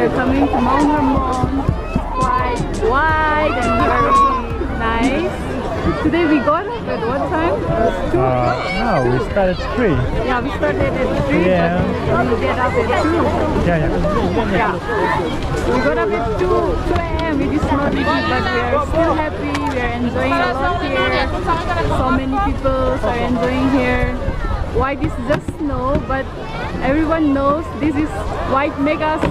are coming to Mount Hermon. Quite wide and very nice. Today we got up at what time? 2 o'clock? No, we started at 3. Yeah, we started at 3, Yeah. but we get up at 2. Yeah. Yeah. We got up at 2 a.m. It is not easy, but we are still happy. We are enjoying a lot here. So many people are enjoying here. White is just snow, but everyone knows this is white makes us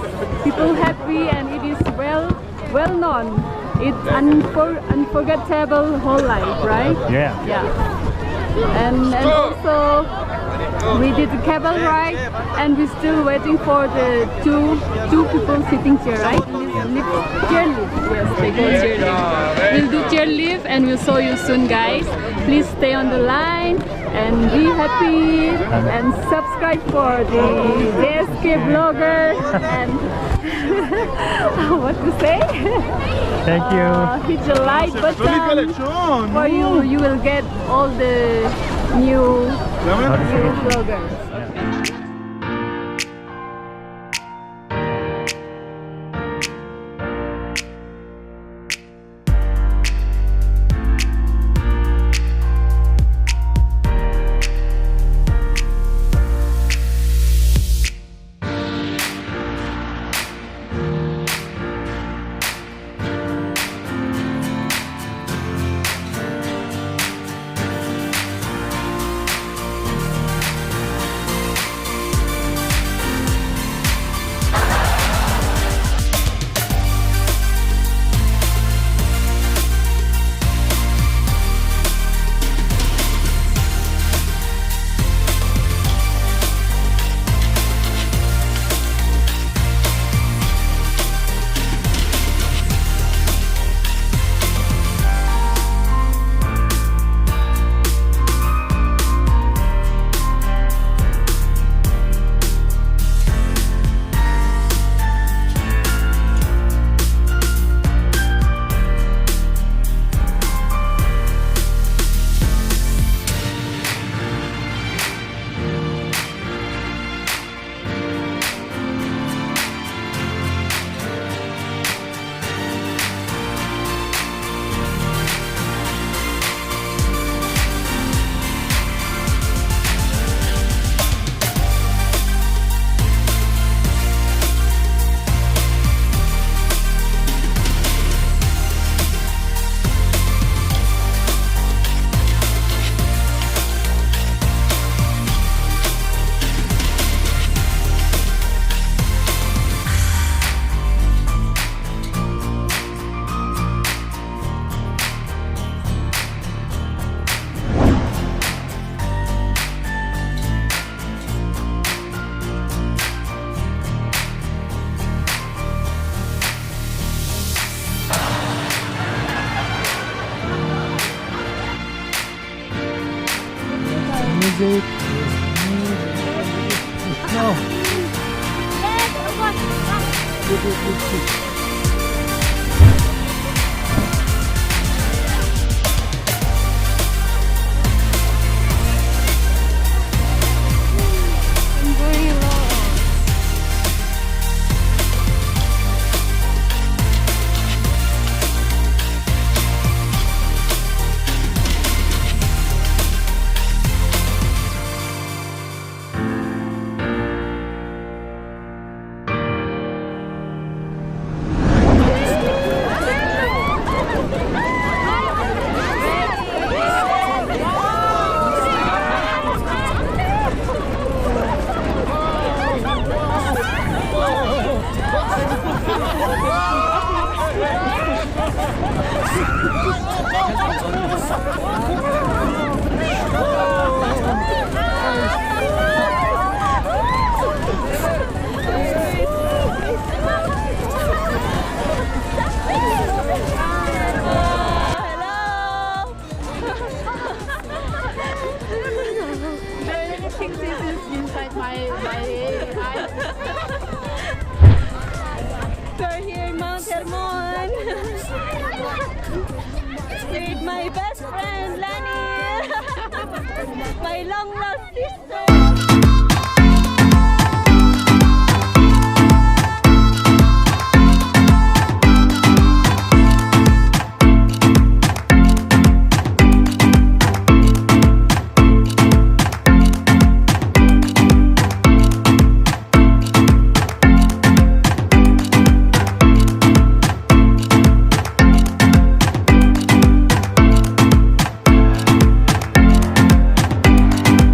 people happy, and it is well known. It's unforgettable whole life, right? Yeah. Yeah. And also we did the cable ride, and we're still waiting for the two people sitting here, right? Chairlift. Yes, they go chairlift. We'll do chairlift and we'll show you soon, guys. Please stay on the line and be happy and subscribe for the J.S.K blogger and what to say? Thank you. Hit the like button for you. You will get all the new vloggers. Music. No. We're here in Mount Hermon with my best friend Lani, my long lost sister.